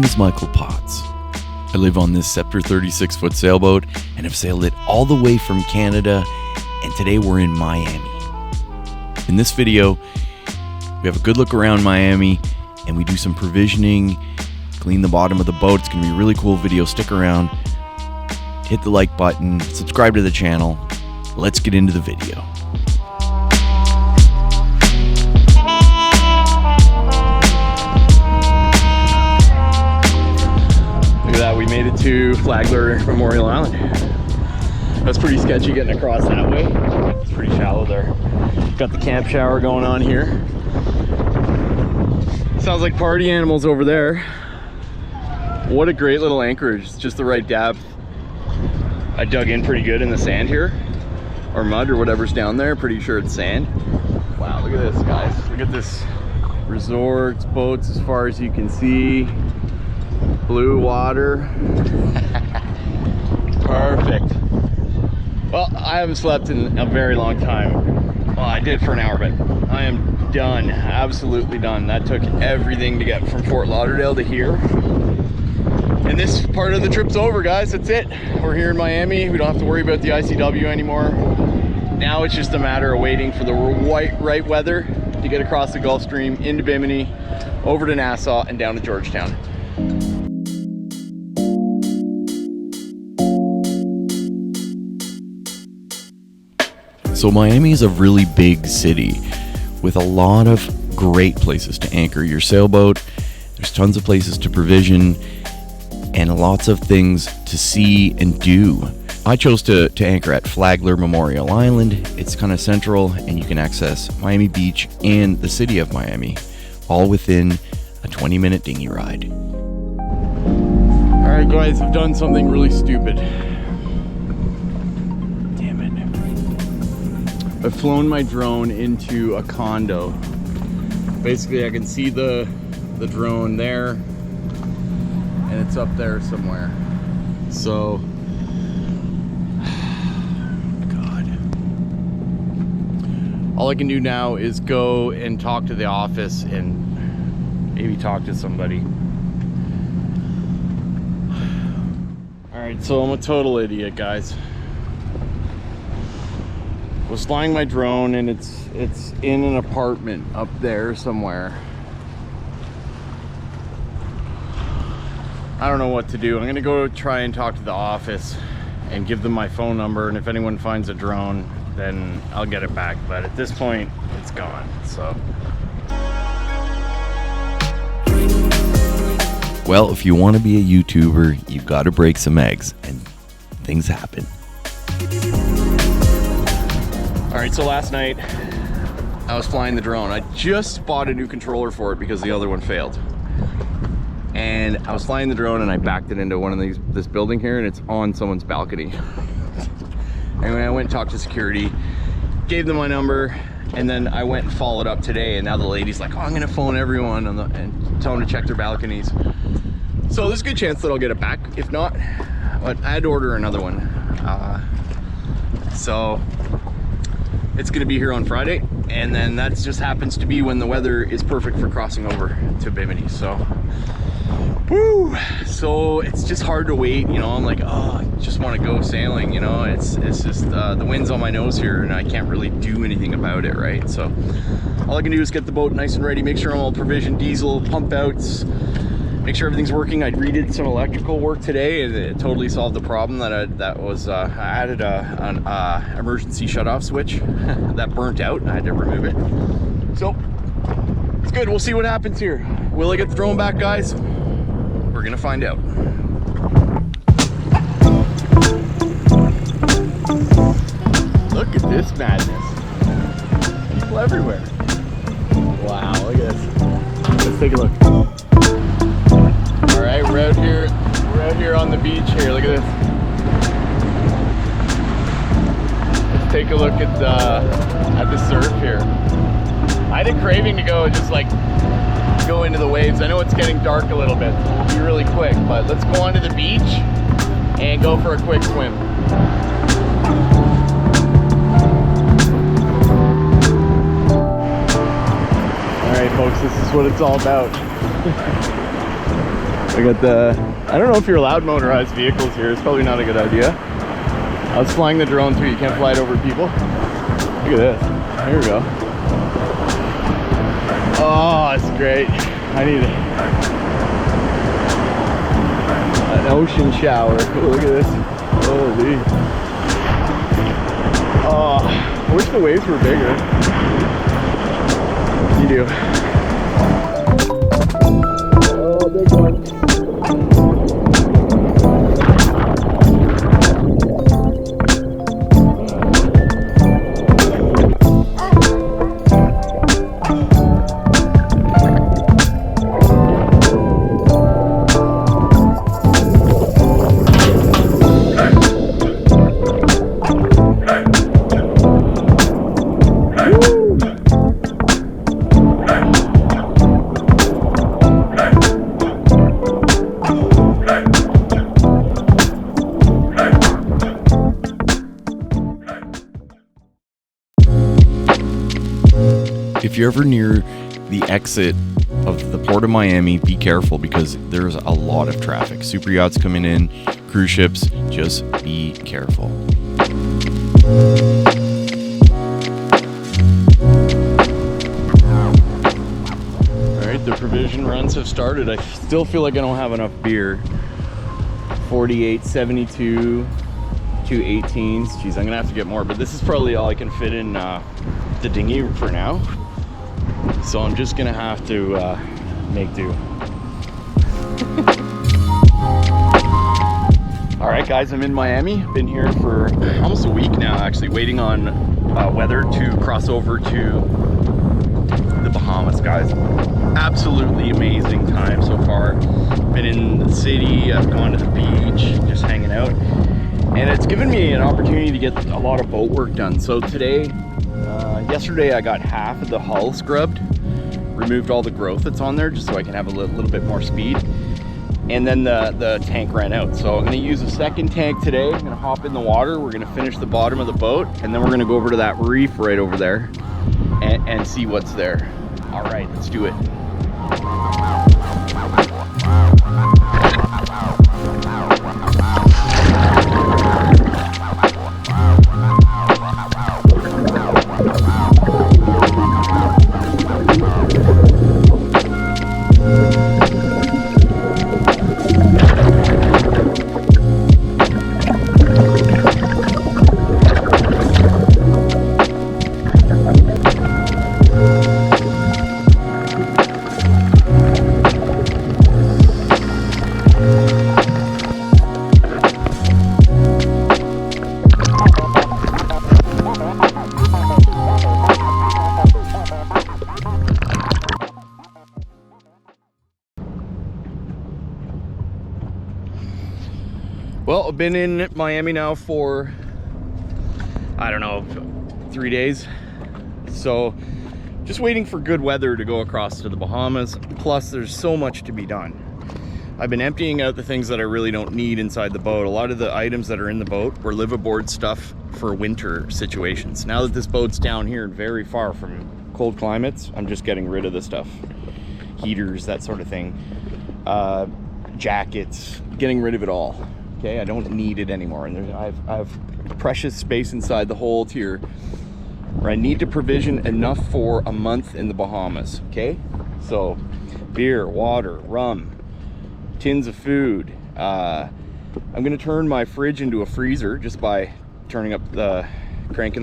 name is Michael Potts. I live on this Scepter 36-foot sailboat and have sailed it all the way from Canada, and today we're in Miami. In this video, we have a good look around Miami and we do some provisioning, clean the bottom of the boat. It's going to be a really cool video. Stick around, hit the like button, subscribe to the channel. Let's get into the video. Look at that, we made it to Flagler, Memorial Island. That's pretty sketchy getting across that way. It's pretty shallow there. Got the camp shower going on here. Sounds like party animals over there. What a great little anchorage. It's just the right depth. I dug in pretty good in the sand here, or mud, or whatever's down there. Pretty sure it's sand. Wow, look at this, guys. Look at this. Resorts, boats as far as you can see. Blue water. Perfect. Well, I haven't slept in a very long time. Well, I did for an hour, but I am done. Absolutely done. That took everything to get from Fort Lauderdale to here. And this part of the trip's over, guys. That's it. We're here in Miami. We don't have to worry about the ICW anymore. Now it's just a matter of waiting for the right weather to get across the Gulf Stream, into Bimini, over to Nassau, and down to Georgetown. So Miami is a really big city with a lot of great places to anchor your sailboat. There's tons of places to provision and lots of things to see and do. I chose to anchor at Flagler, Memorial Island. It's kind of central and you can access Miami Beach and the city of Miami, all within a 20-minute dinghy ride. All right, guys, I've done something really stupid. I've flown my drone into a condo. Basically, I can see the drone there, and it's up there somewhere. So, God. All I can do now is go and talk to the office and maybe talk to somebody. All right, so I'm a total idiot, guys. Was flying my drone and it's in an apartment up there somewhere. I don't know what to do. I'm gonna go try and talk to the office and give them my phone number, and if anyone finds a drone, then I'll get it back. But at this point, it's gone. So, well, if you want to be a YouTuber, you've got to break some eggs, and things happen. all right, so last night I was flying the drone. I just bought a new controller for it because the other one failed. And I was flying the drone and I backed it into one of this building here, and it's on someone's balcony. Anyway, I went and talked to security, gave them my number, and then I went and followed up today, and now the lady's like, oh, I'm gonna phone everyone and tell them to check their balconies. So there's a good chance that I'll get it back. If not, but I had to order another one. So it's gonna be here on Friday, and then that just happens to be when the weather is perfect for crossing over to Bimini. So, woo! So it's just hard to wait, you know. I'm like, oh, I just want to go sailing, you know. It's just the wind's on my nose here, and I can't really do anything about it, right? So all I can do is get the boat nice and ready, make sure I'm all provisioned, diesel, pump outs, make sure everything's working. I redid some electrical work today, and it totally solved the problem that I added an emergency shutoff switch that burnt out, and I had to remove it. So it's good. We'll see what happens here. Will I get the drone back, guys? We're gonna find out. Look at this madness. People everywhere. Wow, look at this. Let's take a look. All right, we're out here on the beach here. Look at this. Let's take a look at the surf here. I had a craving to go and just like go into the waves. I know it's getting dark a little bit, so we'll be really quick, but let's go onto the beach and go for a quick swim. All right, folks, this is what it's all about. Look got the, I don't know if you're allowed motorized vehicles here. It's probably not a good idea. I was flying the drone too. You can't fly it over people. Look at this. Here we go. Oh, it's great. I need an ocean shower. Ooh, look at this. Holy. Oh, I wish the waves were bigger. You do. Oh, big one. If you're ever near the exit of the Port of Miami, be careful because there's a lot of traffic. Super yachts coming in, cruise ships, just be careful. Alright, the provision runs have started. I still feel like I don't have enough beer. 48, 72, 218s. Jeez, I'm gonna have to get more, but this is probably all I can fit in the dinghy for now. So I'm just gonna have to make do. All right, guys, I'm in Miami. Been here for almost a week now, actually, waiting on weather to cross over to the Bahamas, guys. Absolutely amazing time so far. Been in the city, I've gone to the beach, just hanging out. And it's given me an opportunity to get a lot of boat work done. So today, yesterday I got half of the hull scrubbed, removed all the growth that's on there just so I can have a little bit more speed. And then the tank ran out. So I'm gonna use a second tank today. I'm gonna hop in the water. We're gonna finish the bottom of the boat and then we're gonna go over to that reef right over there and see what's there. All right, let's do it. Well, I've been in Miami now for, I don't know, 3 days. So just waiting for good weather to go across to the Bahamas. Plus there's so much to be done. I've been emptying out the things that I really don't need inside the boat. A lot of the items that are in the boat were live aboard stuff for winter situations. Now that this boat's down here very far from cold climates, I'm just getting rid of the stuff. Heaters, that sort of thing. Jackets, getting rid of it all. Okay, I don't need it anymore. And I have precious space inside the hold here where I need to provision enough for a month in the Bahamas. Okay, so beer, water, rum, tins of food. I'm gonna turn my fridge into a freezer just by cranking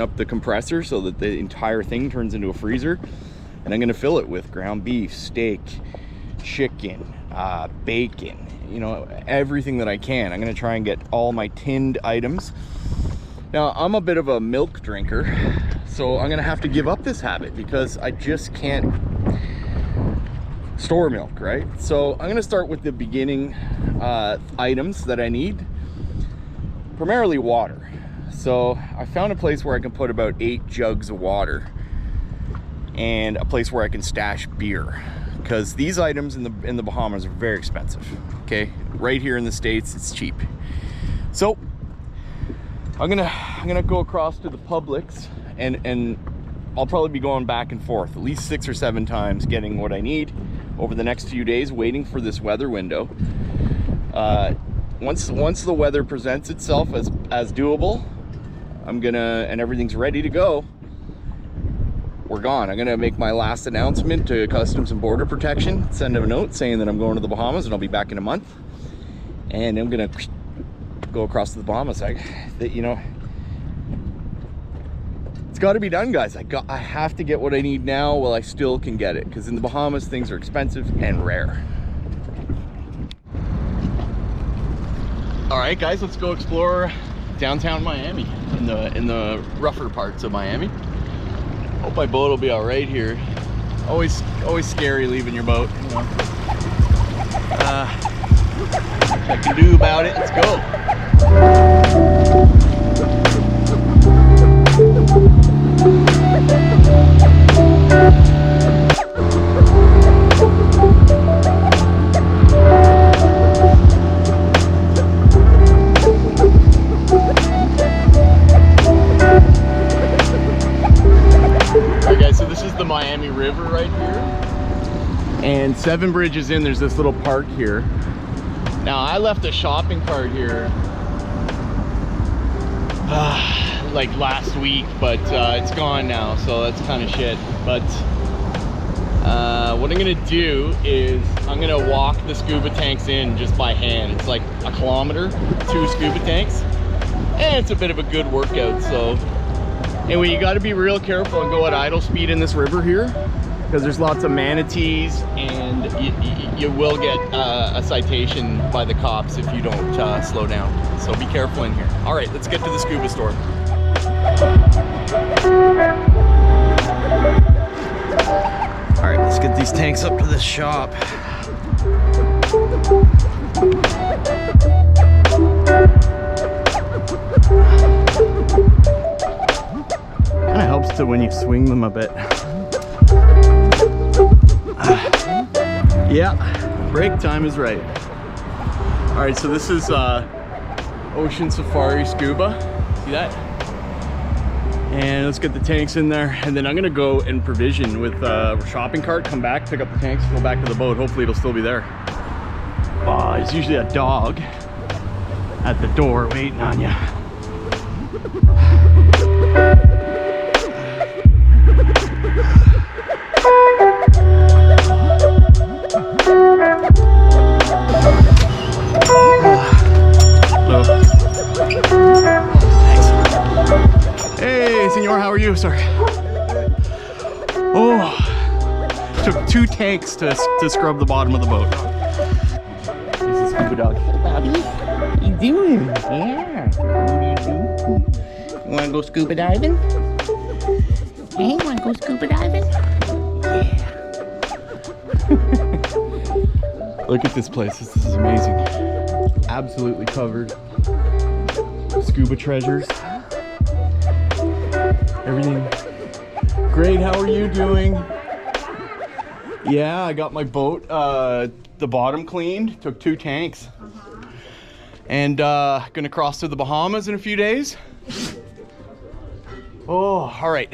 up the compressor so that the entire thing turns into a freezer. And I'm gonna fill it with ground beef, steak, chicken, bacon, you know, everything that I can. I'm gonna try and get all my tinned items. Now, I'm a bit of a milk drinker, so I'm gonna have to give up this habit because I just can't store milk, right? So I'm gonna start with the beginning items that I need, primarily water. So I found a place where I can put about 8 jugs of water and a place where I can stash beer, because these items in the Bahamas are very expensive. Okay, right here in the States it's cheap. So I'm gonna go across to the Publix and I'll probably be going back and forth at least 6 or 7 times, getting what I need over the next few days, waiting for this weather window. Once the weather presents itself as doable, and everything's ready to go, we're gone. I'm gonna make my last announcement to Customs and Border Protection, send them a note saying that I'm going to the Bahamas and I'll be back in a month, and I'm gonna go across to the Bahamas. You know, it's got to be done, guys. I have to get what I need now while I still can get it, because in the Bahamas things are expensive and rare. All right, guys, let's go explore downtown Miami, in the rougher parts of Miami. Hope my boat will be all right here. Always scary leaving your boat, you know. What I can do about it, let's go. Miami River right here, and 7 bridges in, there's this little park here. Now I left a shopping cart here like last week, but it's gone now, so that's kind of shit. But what I'm gonna do is I'm gonna walk the scuba tanks in just by hand. It's like a kilometer, 2 scuba tanks, and it's a bit of a good workout. So anyway, you got to be real careful and go at idle speed in this river here, because there's lots of manatees, and you will get a citation by the cops if you don't slow down. So be careful in here. All right, let's get to the scuba store. All right, let's get these tanks up to this shop. Kind of helps to when you swing them a bit. Yeah, break time is right. All right, so this is Ocean Safari Scuba. See that? And let's get the tanks in there, and then I'm gonna go and provision with a shopping cart, come back, pick up the tanks, go back to the boat. Hopefully it'll still be there. There's usually a dog at the door waiting on you. How are you, sir? Oh, took 2 tanks to scrub the bottom of the boat. This is scuba dog. Bobby, what you doing? Yeah. You wanna go scuba diving? Hey, wanna go scuba diving? Yeah. Look at this place. This is amazing. Absolutely covered. Scuba treasures. Everything great. How are you doing? Yeah, I got my boat, the bottom cleaned, took 2 tanks, and gonna cross to the Bahamas in a few days. Oh, all right.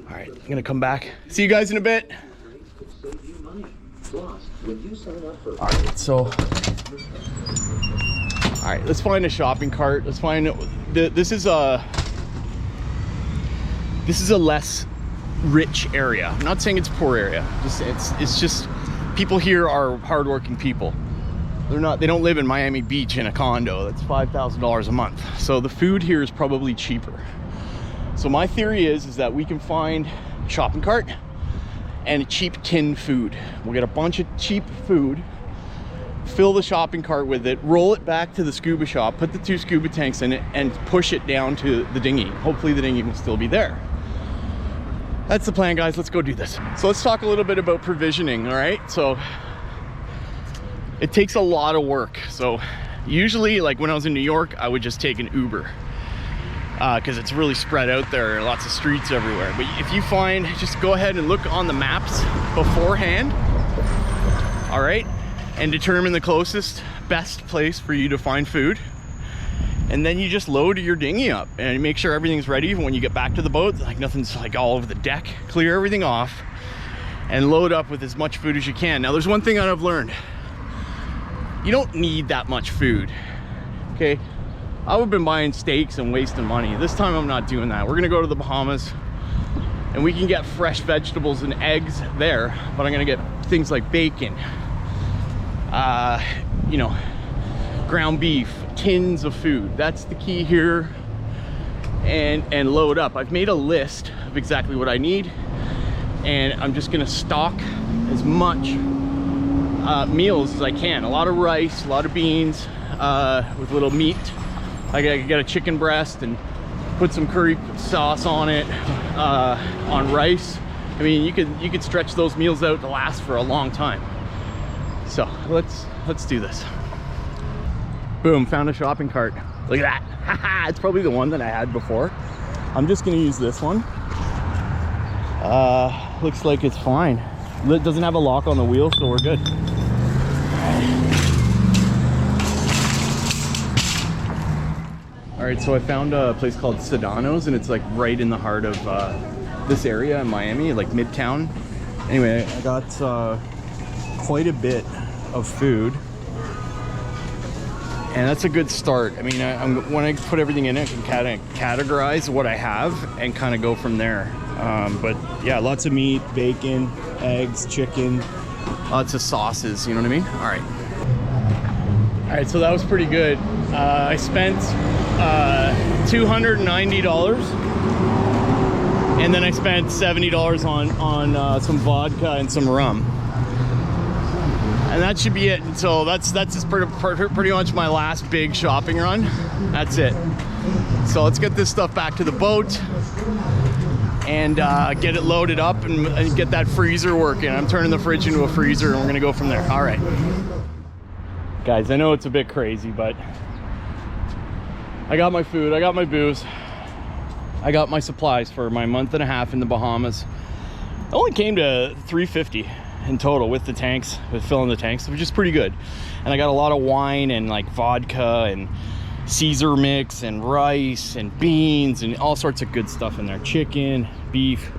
All right, I'm gonna come back. See you guys in a bit. All right, so, all right, let's find a shopping cart. Let's find this is a less rich area. I'm not saying it's a poor area. It's just people here are hardworking people. They don't live in Miami Beach in a condo. That's $5,000 a month. So the food here is probably cheaper. So my theory is that we can find a shopping cart and cheap tin food. We'll get a bunch of cheap food, fill the shopping cart with it, roll it back to the scuba shop, put the 2 scuba tanks in it, and push it down to the dinghy. Hopefully the dinghy will still be there. That's the plan, guys. Let's go do this. So let's talk a little bit about provisioning, all right? So it takes a lot of work. So usually, like when I was in New York, I would just take an Uber because it's really spread out there, lots of streets everywhere. But if you find, just go ahead and look on the maps beforehand, all right? And determine the closest, best place for you to find food. And then you just load your dinghy up and make sure everything's ready when you get back to the boat. Like nothing's like all over the deck. Clear everything off. and load up with as much food as you can. Now there's one thing that I've learned. You don't need that much food, okay? I would have been buying steaks and wasting money. This time I'm not doing that. We're gonna go to the Bahamas and we can get fresh vegetables and eggs there, but I'm gonna get things like bacon, you know, ground beef, tins of food. That's the key here. And load up. I've made a list of exactly what I need, and I'm just gonna stock as much meals as I can. A lot of rice, a lot of beans, with a little meat. I got a chicken breast and put some curry sauce on it, on rice. I mean, you could stretch those meals out to last for a long time. So let's do this. Boom, found a shopping cart. Look at that. Haha, it's probably the one that I had before. I'm just gonna use this one. Looks like it's fine. It doesn't have a lock on the wheel, so we're good. All right, so I found a place called Sedano's, and it's like right in the heart of this area in Miami, like Midtown. Anyway, I got quite a bit of food, and that's a good start. I mean, when I put everything in it, I can kind of categorize what I have and kind of go from there. But yeah, lots of meat, bacon, eggs, chicken, lots of sauces, you know what I mean? All right, so that was pretty good. I spent $290, and then I spent $70 on some vodka and some rum. And that should be it. So that's just pretty much my last big shopping run. That's it. So let's get this stuff back to the boat and get it loaded up and get that freezer working. I'm turning the fridge into a freezer, and we're gonna go from there. All right. Guys, I know it's a bit crazy, but I got my food, I got my booze, I got my supplies for my month and a half in the Bahamas. It only came to $350 in total with the tanks, with filling the tanks, which is pretty good. And I got a lot of wine and like vodka and Caesar mix and rice and beans and all sorts of good stuff in there. Chicken, beef.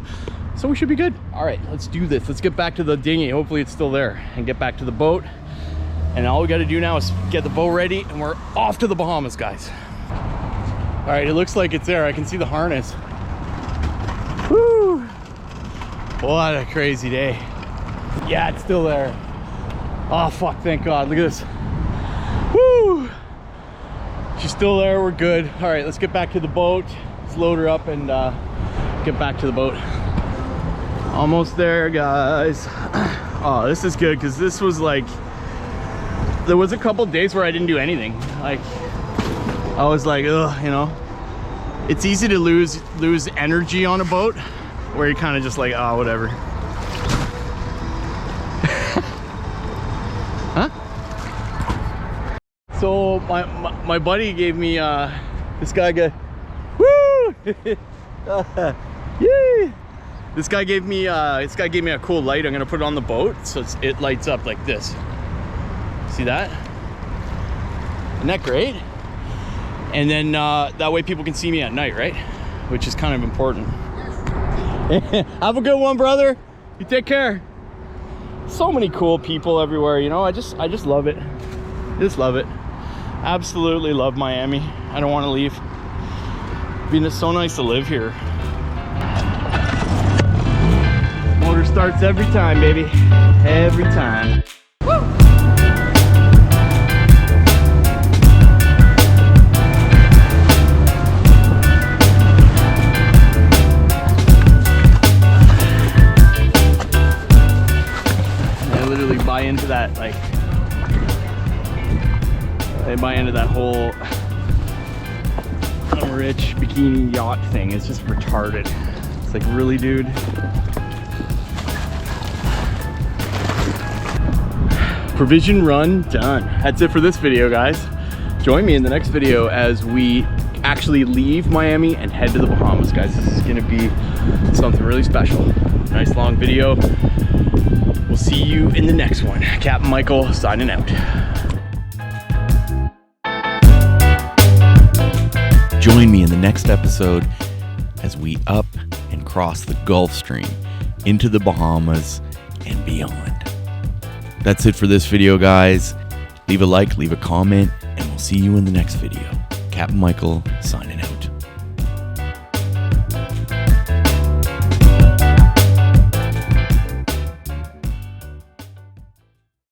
So we should be good. All right, let's do this. Let's get back to the dinghy. Hopefully it's still there, and get back to the boat. And all we got to do now is get the boat ready, and we're off to the Bahamas, guys. All right, it looks like it's there. I can see the harness. Woo! What a crazy day. Yeah, it's still there. Oh, fuck, thank God. Look at this. Woo! She's still there, we're good. All right, let's get back to the boat. Let's load her up and get back to the boat. Almost there, guys. Oh, this is good, because this was like, there was a couple days where I didn't do anything. Like, I was like, ugh, you know. It's easy to lose energy on a boat where you're kind of just like, oh, whatever. Huh? So my buddy gave me this guy got woo yay! This guy gave me a cool light. I'm gonna put it on the boat so it lights up like this. See that? Isn't that great? And then that way people can see me at night, right? Which is kind of important. Have a good one, brother. You take care. So many cool people everywhere, you know. I just love it. Just love it. Absolutely love Miami. I don't want to leave. It's so nice to live here. Motor starts every time, baby. Every time. Woo! Buy into that, like, they buy into that whole I'm rich bikini yacht thing. It's just retarded. It's like, really, dude? Provision run done. That's it for this video, guys. Join me in the next video as we actually leave Miami and head to the Bahamas, guys. This is gonna be something really special. Nice long video. We'll see you in the next one. Captain Michael signing out. Join me in the next episode as we up and cross the Gulf Stream into the Bahamas and beyond. That's it for this video, guys. Leave a like, leave a comment, and we'll see you in the next video. Captain Michael signing out.